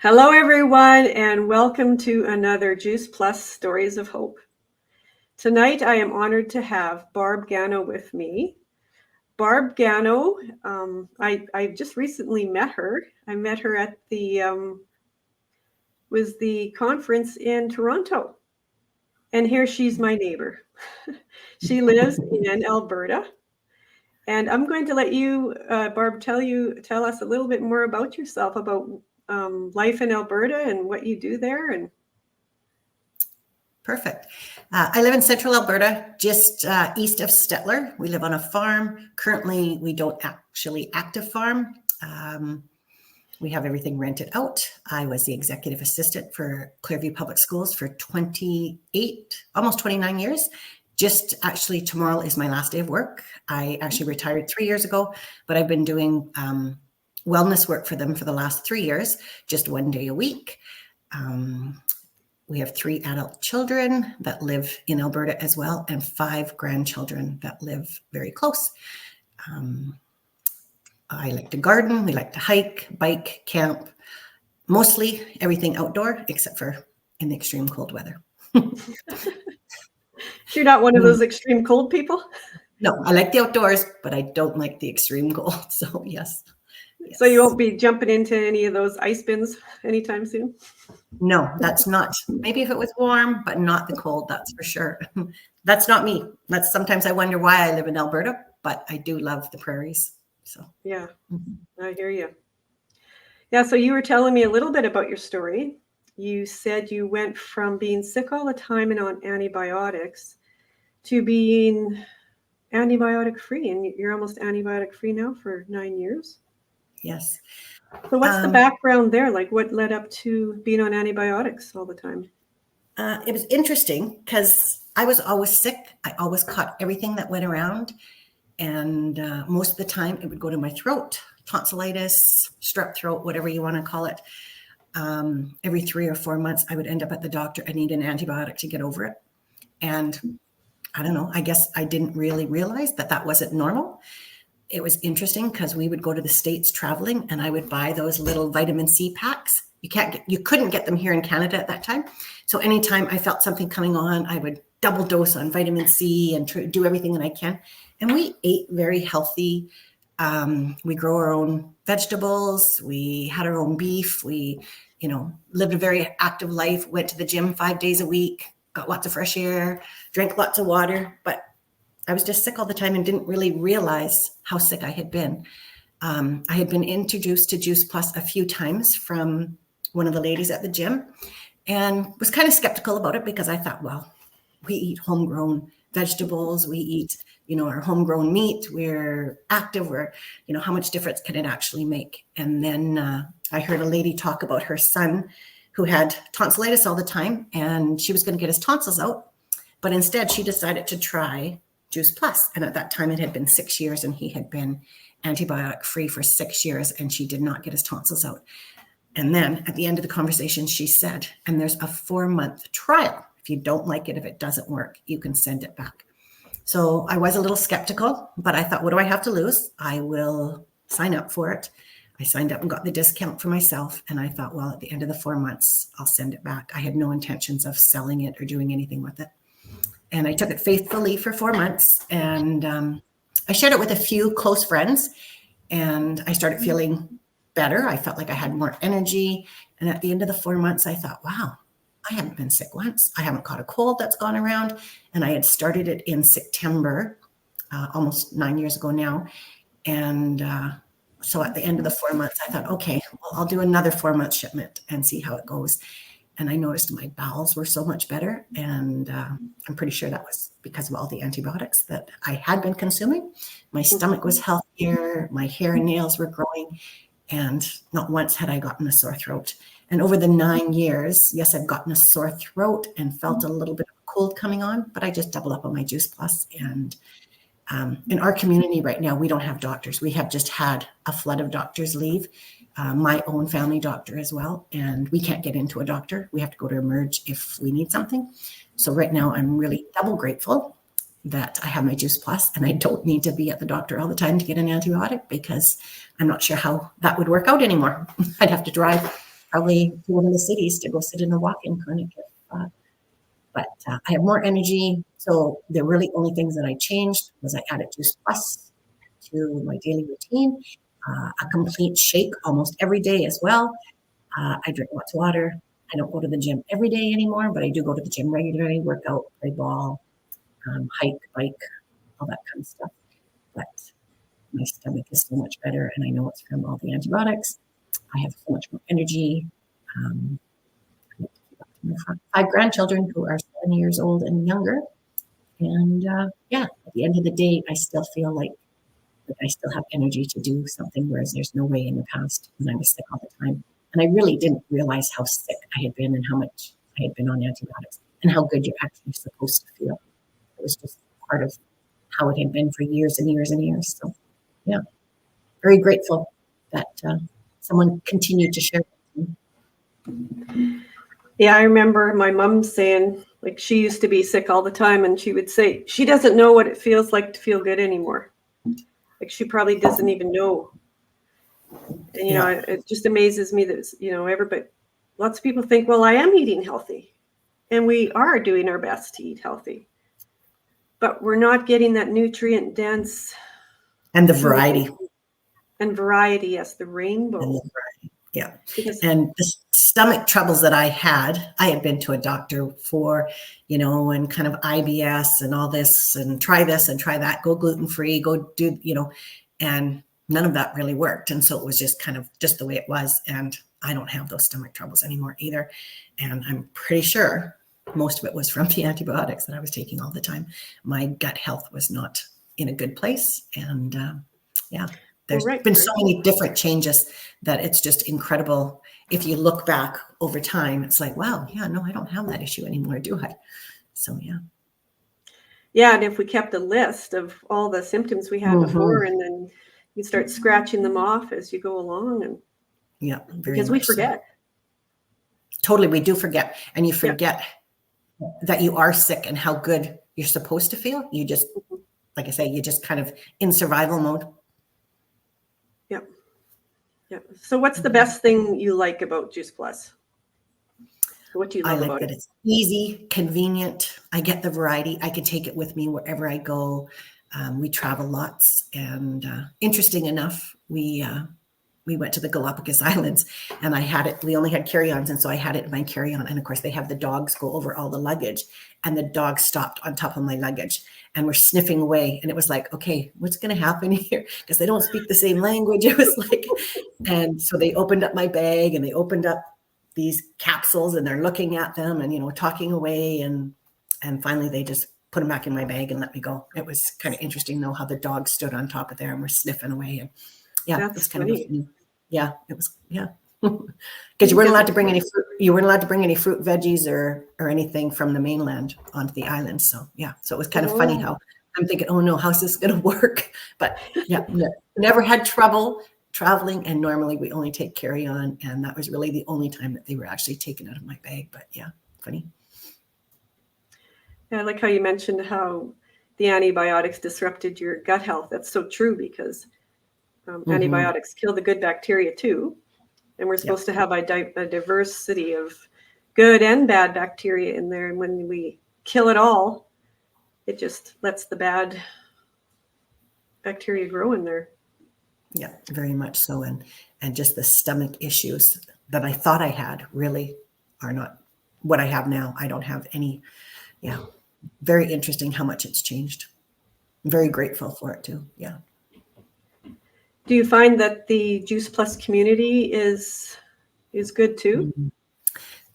Hello, everyone, and welcome to another Juice Plus Stories of Hope. Tonight, I am honored to have Barb Gano with me. Barb Gano, I just recently met her. I met her at the conference in Toronto, and here she's my neighbor. She lives in Alberta, and I'm going to let you, Barb, tell us a little bit more about yourself, about life in Alberta and what you do there. And Perfect. I live in central Alberta, just east of Stettler. We live on a farm. Currently, we don't actually active farm. We have everything rented out. I was the executive assistant for Clearview Public Schools for almost 29 years. Just actually tomorrow is my last day of work. I actually retired 3 years ago, but I've been doing wellness work for them for the last 3 years, just 1 day a week. We have 3 adult children that live in Alberta as well, and 5 grandchildren that live very close. I like to garden, we like to hike, bike, camp, mostly everything outdoor, except for in the extreme cold weather. You're not one of those extreme cold people? No, I like the outdoors, but I don't like the extreme cold, so yes. So you won't be jumping into any of those ice bins anytime soon? No, that's not. Maybe if it was warm, but not the cold, that's for sure. That's not me. Sometimes I wonder why I live in Alberta, but I do love the prairies. So yeah, I hear you. Yeah, so you were telling me a little bit about your story. You said you went from being sick all the time and on antibiotics to being antibiotic free, and you're almost antibiotic free now for 9 years. Yes. So what's the background there? Like, what led up to being on antibiotics all the time? It was interesting because I was always sick. I always caught everything that went around. And most of the time it would go to my throat, tonsillitis, strep throat, whatever you want to call it. Every 3 or 4 months, I would end up at the doctor. I need an antibiotic to get over it. And I don't know, I guess I didn't really realize that that wasn't normal. It was interesting because we would go to the States traveling and I would buy those little vitamin C packs. You couldn't get them here in Canada at that time. So anytime I felt something coming on, I would double dose on vitamin C and do everything that I can. And we ate very healthy. We grow our own vegetables. We had our own beef. We, lived a very active life, went to the gym 5 days a week, got lots of fresh air, drank lots of water, but I was just sick all the time and didn't really realize how sick I had been. I had been introduced to Juice Plus a few times from one of the ladies at the gym and was kind of skeptical about it because I thought, well, we eat homegrown vegetables, we eat, our homegrown meat, we're active, how much difference can it actually make? And then I heard a lady talk about her son who had tonsillitis all the time and she was going to get his tonsils out, but instead she decided to try Juice Plus. And at that time it had been 6 years and he had been antibiotic free for 6 years and she did not get his tonsils out. And then at the end of the conversation, she said, and there's a 4-month trial. If you don't like it, if it doesn't work, you can send it back. So I was a little skeptical, but I thought, what do I have to lose? I will sign up for it. I signed up and got the discount for myself. And I thought, well, at the end of the 4 months, I'll send it back. I had no intentions of selling it or doing anything with it. And I took it faithfully for 4 months. And I shared it with a few close friends. And I started feeling better. I felt like I had more energy. And at the end of the 4 months, I thought, wow, I haven't been sick once. I haven't caught a cold that's gone around. And I had started it in September, almost 9 years ago now. And so at the end of the 4 months, I thought, okay, well, I'll do another 4-month shipment and see how it goes. And I noticed my bowels were so much better. And I'm pretty sure that was because of all the antibiotics that I had been consuming. My stomach was healthier. My hair and nails were growing. And not once had I gotten a sore throat. And over the 9 years, yes, I've gotten a sore throat and felt a little bit of a cold coming on, but I just double up on my Juice Plus. And in our community right now, we don't have doctors. We have just had a flood of doctors leave, my own family doctor as well. And we can't get into a doctor. We have to go to Emerge if we need something. So right now, I'm really double grateful that I have my Juice Plus and I don't need to be at the doctor all the time to get an antibiotic because I'm not sure how that would work out anymore. I'd have to drive probably to one of the cities to go sit in a walk-in clinic. But I have more energy. So the really only things that I changed was I added Juice Plus to my daily routine, a complete shake almost every day as well. I drink lots of water. I don't go to the gym every day anymore, but I do go to the gym regularly, work out, play ball, hike, bike, all that kind of stuff. But my stomach is so much better, and I know it's from all the antibiotics. I have so much more energy. My 5 grandchildren who are 7 years old and younger. And at the end of the day, I still feel like I still have energy to do something, whereas there's no way in the past when I was sick all the time. And I really didn't realize how sick I had been and how much I had been on antibiotics and how good you're actually supposed to feel. It was just part of how it had been for years and years and years. So, yeah, very grateful that someone continued to share with me. Yeah, I remember my mom saying, like, she used to be sick all the time, and she would say she doesn't know what it feels like to feel good anymore. Like, she probably doesn't even know. And, you know, it just amazes me that, everybody, lots of people think, well, I am eating healthy, and we are doing our best to eat healthy, but we're not getting that nutrient dense and the variety. And variety, yes, the rainbow. And the variety. Yeah. Because, and the stomach troubles that I had been to a doctor for, and kind of IBS and all this, and try this and try that, go gluten-free, go do, and none of that really worked. And so it was just kind of just the way it was. And I don't have those stomach troubles anymore either. And I'm pretty sure most of it was from the antibiotics that I was taking all the time. My gut health was not in a good place. And there's been so many different changes that it's just incredible. If you look back over time, it's like, wow, yeah, no, I don't have that issue anymore, do I? So, yeah. Yeah, and if we kept a list of all the symptoms we had before, and then you start scratching them off as you go along, and because we forget. So. Totally, we do forget, and you forget that you are sick and how good you're supposed to feel. You just, like I say, you just kind of in survival mode. Yep. Yeah. So what's the best thing you like about Juice Plus? What do you love about it? It's easy, convenient. I get the variety. I can take it with me wherever I go. We travel lots, and interesting enough, we went to the Galapagos Islands, and I had it. We only had carry-ons, and so I had it in my carry-on. And of course, they have the dogs go over all the luggage, and the dog stopped on top of my luggage and were sniffing away. And it was like, okay, what's going to happen here? Because they don't speak the same language. It was like, and so they opened up my bag, and they opened up these capsules, and they're looking at them and talking away, and finally they just put them back in my bag and let me go. It was kind of interesting though how the dogs stood on top of there and were sniffing away, and that's it was kind funny. of it was because you weren't allowed to bring any fruit. You weren't allowed to bring any fruit, veggies, or anything from the mainland onto the island. So so it was kind of funny how I'm thinking, oh no, how's this going to work? But never had trouble traveling, and normally we only take carry-on, and that was really the only time that they were actually taken out of my bag. But funny. I like how you mentioned how the antibiotics disrupted your gut health. That's so true, because antibiotics kill the good bacteria too, and we're supposed to have a diversity of good and bad bacteria in there. And when we kill it all, it just lets the bad bacteria grow in there. Yeah, very much so. And just the stomach issues that I thought I had really are not what I have now. I don't have any. Very interesting how much it's changed. I'm very grateful for it too. Yeah. Do you find that the Juice Plus community is good too?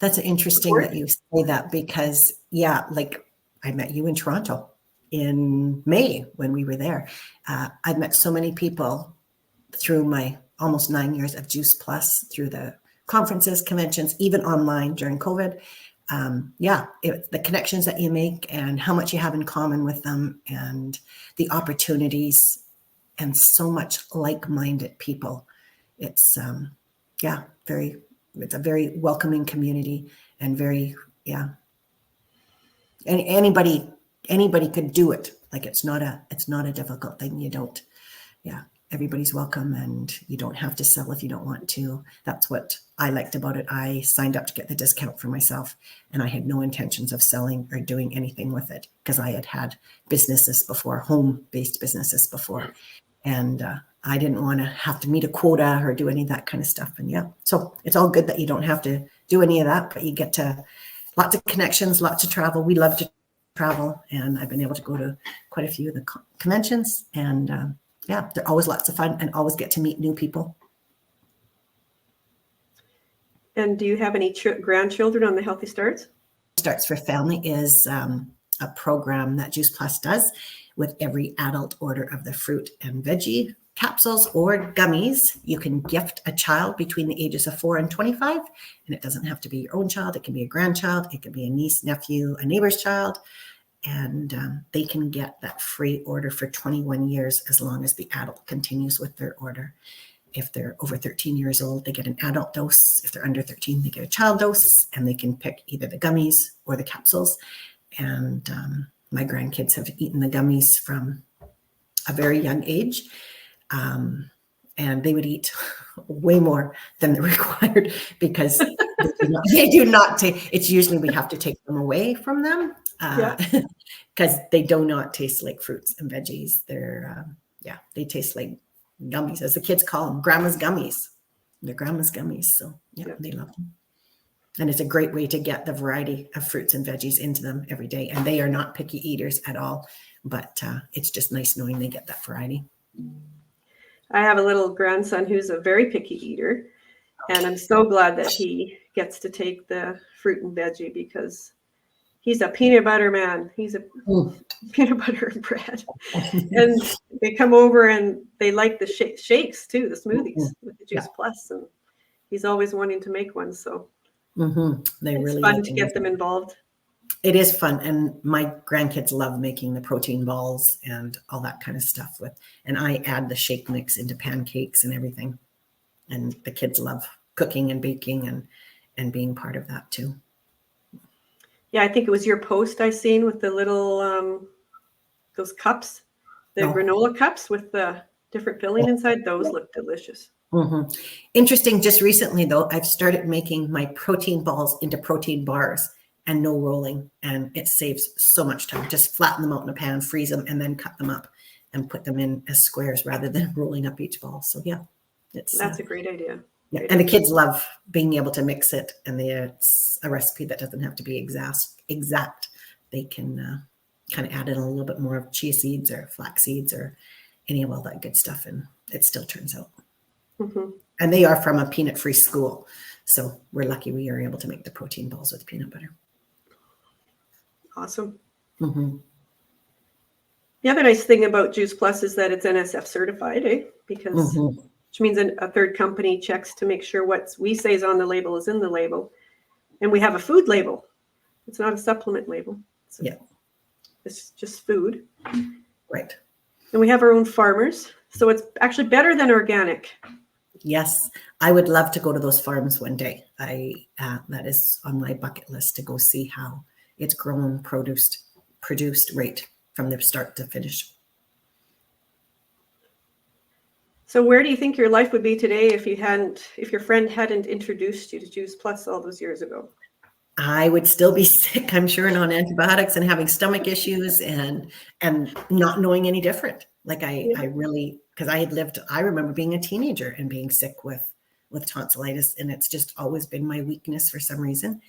That's interesting that you say that, because like I met you in Toronto in May when we were there. I've met so many people through my almost 9 years of Juice Plus, through the conferences, conventions, even online during COVID. The connections that you make and how much you have in common with them, and the opportunities, and so much like-minded people. It's it's a very welcoming community, and very and anybody could do it. Like it's not a difficult thing. You don't everybody's welcome, and you don't have to sell if you don't want to. That's what I liked about it. I signed up to get the discount for myself, and I had no intentions of selling or doing anything with it because I had businesses before, home-based businesses before, and I didn't want to have to meet a quota or do any of that kind of stuff. And yeah, so it's all good that you don't have to do any of that, but you get to lots of connections, lots of travel. We love to travel, and I've been able to go to quite a few of the conventions, and yeah, they're always lots of fun and always get to meet new people. And do you have any grandchildren on the Healthy Starts? Starts for Family is a program that Juice Plus does with every adult order of the fruit and veggie capsules or gummies. You can gift a child between the ages of 4 and 25, and it doesn't have to be your own child. It can be a grandchild. It can be a niece, nephew, a neighbor's child. And they can get that free order for 21 years as long as the adult continues with their order. If they're over 13 years old, they get an adult dose. If they're under 13, they get a child dose, and they can pick either the gummies or the capsules. And my grandkids have eaten the gummies from a very young age, and they would eat way more than they're required because they do not take. It's usually we have to take them away from them because they do not taste like fruits and veggies. They're they taste like gummies, as the kids call them, grandma's gummies. They're grandma's gummies, so they love them. And it's a great way to get the variety of fruits and veggies into them every day. And they are not picky eaters at all, but it's just nice knowing they get that variety. I have a little grandson who's a very picky eater, and I'm so glad that he gets to take the fruit and veggie because he's a peanut butter man. He's a peanut butter and bread. And they come over and they like the shakes too, the smoothies with the Juice Plus, and he's always wanting to make one. So it's fun to get them involved. It is fun, and my grandkids love making the protein balls and all that kind of stuff and I add the shake mix into pancakes and everything, and the kids love cooking and baking and being part of that too. Yeah, I think it was your post I seen with the little those cups, the granola cups with the different filling inside. Those look delicious. Interesting. Just recently though, I've started making my protein balls into protein bars. And no rolling, and it saves so much time. Just flatten them out in a pan, freeze them, and then cut them up and put them in as squares rather than rolling up each ball. So yeah, that's a great idea. Yeah, and the kids love being able to mix it, and it's a recipe that doesn't have to be exact. They can kind of add in a little bit more of chia seeds or flax seeds or any of all that good stuff, and it still turns out. And they are from a peanut-free school, so we're lucky we are able to make the protein balls with peanut butter. Awesome. The other nice thing about Juice Plus is that it's NSF certified, because which means a third company checks to make sure what we say is on the label is in the label. And we have a food label. It's not a supplement label. It's just food. Right. And we have our own farmers. So it's actually better than organic. Yes, I would love to go to those farms one day. That is on my bucket list, to go see how it's grown, produced right from the start to finish. So where do you think your life would be today if your friend hadn't introduced you to Juice Plus all those years ago? I would still be sick, I'm sure, and on antibiotics and having stomach issues and not knowing any different. Like I really, because I remember being a teenager and being sick with tonsillitis, and it's just always been my weakness for some reason.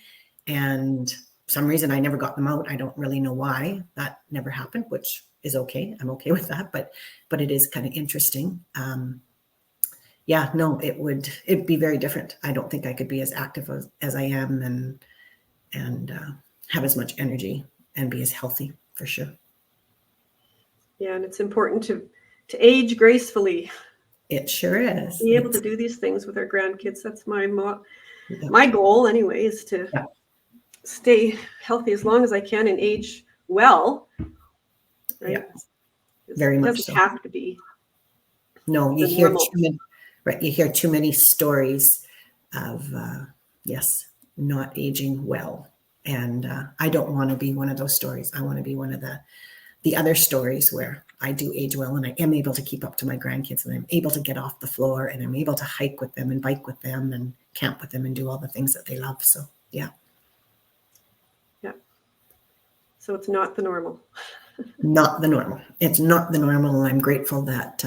And some reason I never got them out. I don't really know why that never happened, which is okay. I'm okay with that, but it is kind of interesting. It'd be very different. I don't think I could be as active as I am and have as much energy and be as healthy, for sure. Yeah, and it's important to age gracefully. It sure is. Be able to do these things with our grandkids. That's my goal anyway, is to stay healthy as long as I can and age well. Right? Yeah, very much. It doesn't have to be. No, you hear too many stories of not aging well, and I don't want to be one of those stories. I want to be one of the other stories where I do age well, and I am able to keep up to my grandkids, and I'm able to get off the floor, and I'm able to hike with them and bike with them and camp with them and do all the things that they love. So yeah. Yeah. So it's not the normal. Not the normal. It's not the normal. And I'm grateful that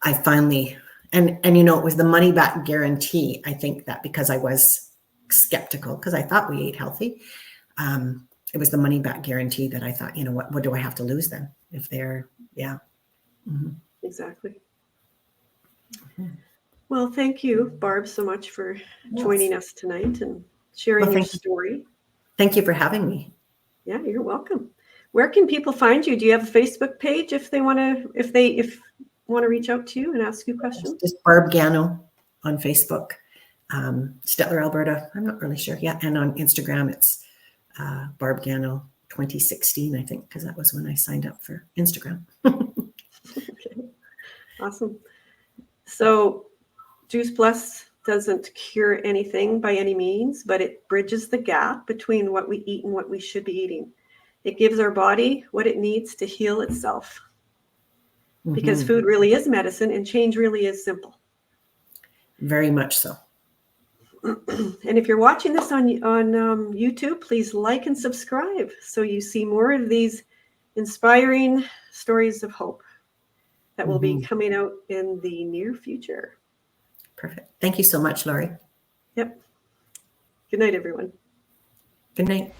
I finally, and it was the money back guarantee. I think that because I was skeptical, because I thought we ate healthy, it was the money back guarantee that I thought, what do I have to lose then if they're, yeah. Mm-hmm. Exactly. Well, thank you, Barb, so much for joining us tonight and sharing your story. Thank you for having me. Yeah, you're welcome. Where can people find you? Do you have a Facebook page if they want to reach out to you and ask you questions? Just Barb Gano on Facebook. Stettler, Alberta. I'm not really sure. Yeah, and on Instagram it's Barb Gano 2016, I think, because that was when I signed up for Instagram. Okay. Awesome. So Juice Plus doesn't cure anything by any means, but it bridges the gap between what we eat and what we should be eating. It gives our body what it needs to heal itself. Mm-hmm. Because food really is medicine and change really is simple. Very much so. And if you're watching this on YouTube, please like and subscribe so you see more of these inspiring stories of hope that will be coming out in the near future. Perfect. Thank you so much, Laurie. Yep. Good night, everyone. Good night.